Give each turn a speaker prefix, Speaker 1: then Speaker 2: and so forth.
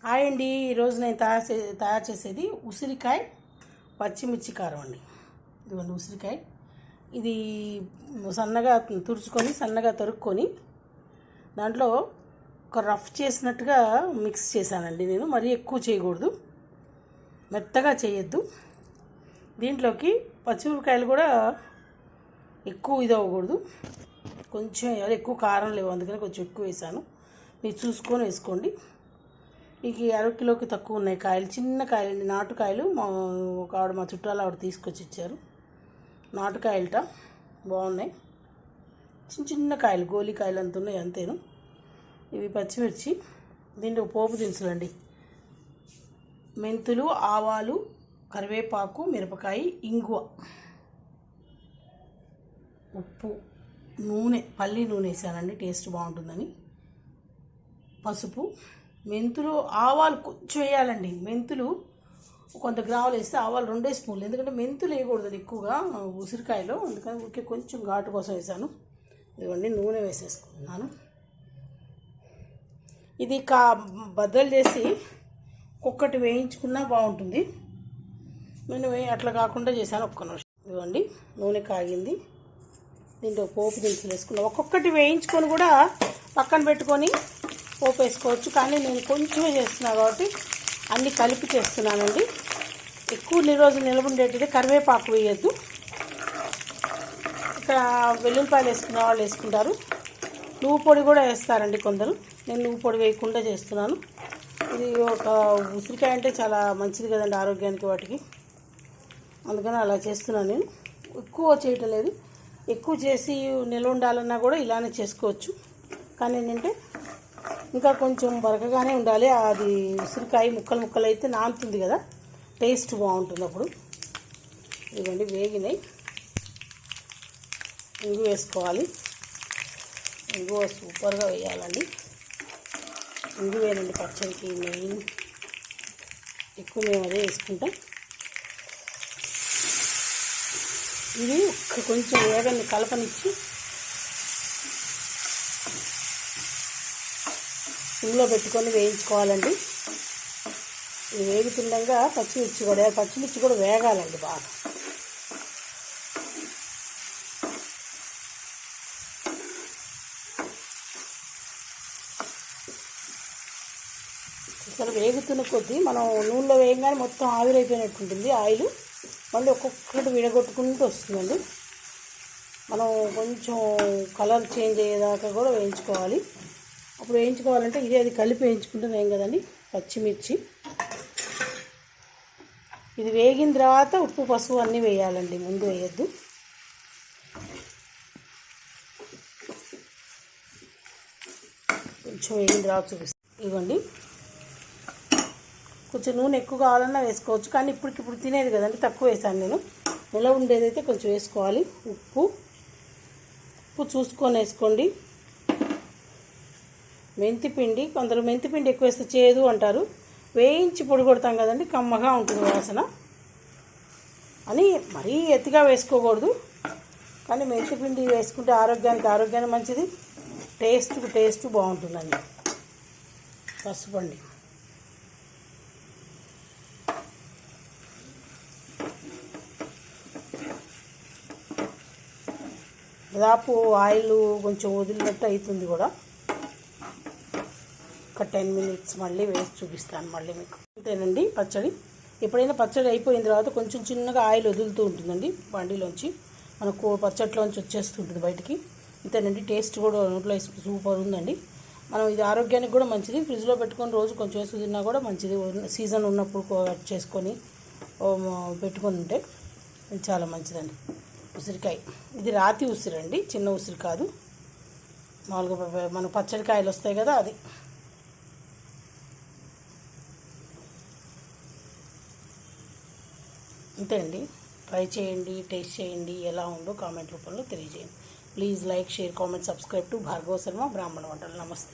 Speaker 1: Hi అండి. ఈరోజు నేను తయారు చేసేది ఉసిరికాయ పచ్చిమిర్చి కారం అండి. ఇదిగోండి ఉసిరికాయ. ఇది సన్నగా తుడుచుకొని సన్నగా తరుక్కొని దాంట్లో ఒక రఫ్ చేసినట్టుగా మిక్స్ చేశానండి. నేను మరీ ఎక్కువ చేయకూడదు, మెత్తగా చేయొద్దు. దీంట్లోకి పచ్చిమిరపకాయలు కూడా ఎక్కువ ఇది అవ్వకూడదు, కొంచెం ఎక్కువ కారం లేవు, అందుకని కొంచెం ఎక్కువ వేసాను. మీరు చూసుకొని వేసుకోండి. ఇక 1/2 కిలోకి తక్కువ ఉన్నాయి కాయలు, చిన్న కాయలండి, నాటుకాయలు. ఒక ఆవిడ మా చుట్టాలు ఆవిడ తీసుకొచ్చి ఇచ్చారు. నాటుకాయలట బాగున్నాయి, చిన్న చిన్న కాయలు, గోలికాయలు అంత ఉన్నాయి, అంతేను. ఇవి పచ్చిమిర్చి. దీంట్లో పోపు దినుసులండి: మెంతులు, ఆవాలు, కరివేపాకు, మిరపకాయ, ఇంగువ, ఉప్పు, నూనె, పల్లి నూనె వేసానండి, టేస్ట్ బాగుంటుందని. పసుపు, మెంతులు, ఆవాలు కొంచెం వేయాలండి. మెంతులు కొంత గ్రాములు వేస్తే ఆవాలు 2 స్పూన్లు, ఎందుకంటే మెంతులు వేయకూడదు ఎక్కువగా ఉసిరికాయలో, అందుకని ఊరికే కొంచెం ఘాటు కోసం వేసాను. ఇదిగోండి నూనె వేసేసుకుంటున్నాను. ఇది బద్దలు చేసి ఒక్కటి వేయించుకున్నా బాగుంటుంది. నేను అట్లా కాకుండా చేశాను. ఒక్క నిమిషం. ఇదిగోండి నూనె కాగింది. దీంట్లో పోపు దినుసులు వేసుకున్నాను. ఒక్కొక్కటి వేయించుకొని కూడా పక్కన పెట్టుకొని పోపు వేసుకోవచ్చు, కానీ నేను కొంచెమే చేస్తున్నాను కాబట్టి అన్నీ కలిపి చేస్తున్నానండి. ఎక్కువ రోజులు నిల్వ ఉండేటట్టు కరివేపాకు వేయద్దు. ఇక్కడ వెల్లుల్లిపాయలు వేసుకునే వాళ్ళు వేసుకుంటారు, నువ్వు పొడి కూడా వేస్తారండి కొందరు. నేను నువ్వు పొడి వేయకుండా చేస్తున్నాను. ఇది ఒక ఉసిరికాయ అంటే చాలా మంచిది కదండి ఆరోగ్యానికి, వాటికి, అందుకని అలా చేస్తున్నాను. నేను ఎక్కువ చేయటం లేదు. ఎక్కువ చేసి నిల్వ ఉండాలన్నా కూడా ఇలానే చేసుకోవచ్చు, కానీ ఏంటంటే ఇంకా కొంచెం బరకగానే ఉండాలి. అది ఉసిరికాయ ముక్కలు అయితే నానుతుంది కదా, టేస్ట్ బాగుంటుంది అప్పుడు. ఇదిగోండి వేగినాయి. ఇంగు వేసుకోవాలి. ఇంగువ సూపర్గా వేయాలండి. ఇంగు వేయండి పచ్చడికి మెయిన్. ఎక్కువ మేము అదే వేసుకుంటాం. ఇది కొంచెం వేగండి, కలపనిచ్చి ఇందులో పెట్టుకొని వేయించుకోవాలండి. ఇది వేగుతుండగా పచ్చిమిర్చి కూడా వేగాలండి బాగా. ఇక్కడ వేగుతున్న కొద్దీ మనం నూనెలో వేయగానే మొత్తం ఆవిరైపోయినట్టు ఉంటుంది ఆయిల్. మళ్ళీ ఒక్కొక్కటి విడగొట్టుకుంటూ వస్తుందండి. మనం కొంచెం కలర్ చేంజ్ అయ్యేదాకా కూడా వేయించుకోవాలి. అప్పుడు వేయించుకోవాలంటే అది కలిపి వేయించుకుంటే ఏం కదండి. పచ్చిమిర్చి ఇది వేగిన తర్వాత ఉప్పు, పసుపు అన్నీ వేయాలండి, ముందు వేయద్దు. కొంచెం వేగిన తర్వాత చూపిస్తాను. ఇవ్వండి, కొంచెం నూనె ఎక్కువ కావాలన్నా వేసుకోవచ్చు, కానీ ఇప్పుడు తినేది కదండి తక్కువ వేసాను నేను. నిలవ ఉండేదైతే కొంచెం వేసుకోవాలి. ఉప్పు చూసుకొని వేసుకోండి. మెంతిపిండి, కొందరు మెంతిపిండి ఎక్కువ వేస్తే చేదు అంటారు. వేయించి పొడి కొడతాం కదండి, కమ్మగా ఉంటుంది వాసన అని. మరీ ఎత్తిగా వేసుకోకూడదు, కానీ మెంతిపిండి వేసుకుంటే ఆరోగ్యానికి మంచిది, టేస్ట్ బాగుంటుందండి. పసుపు అండి. దాదాపు ఆయిల్ కొంచెం వదిలినట్టు అవుతుంది కూడా. ఒక 10 మినిట్స్ మళ్ళీ వేసి చూపిస్తాను మళ్ళీ మీకు. అంతేనండి పచ్చడి. ఎప్పుడైనా పచ్చడి అయిపోయిన తర్వాత కొంచెం చిన్నగా ఆయిల్ వదులుతూ ఉంటుందండి బండిలోంచి, మనకు పచ్చడిలోంచి వచ్చేస్తుంటుంది బయటికి. అంతేనండి. టేస్ట్ కూడా నోట్లో సూపర్ ఉందండి. మనం ఇది ఆరోగ్యానికి కూడా మంచిది. ఫ్రిడ్జ్లో పెట్టుకొని రోజు కొంచెం వేసి తిన్నా కూడా మంచిది. సీజన్ ఉన్నప్పుడు కట్ చేసుకొని పెట్టుకొని ఉంటే ఇది చాలా మంచిదండి. ఉసిరికాయ ఇది రాతి ఉసిరండి, చిన్న ఉసిరి కాదు. మామూలుగా మన పచ్చడికాయలు వస్తాయి కదా, అది. అంతే అండి. ట్రై చేయండి, టేస్ట్ చేయండి, ఎలా ఉందో కామెంట్ రూపంలో తెలియజేయండి. Please like, share, comment, subscribe to Bhargava Sharma బ్రాహ్మణ వంటలు. నమస్తే.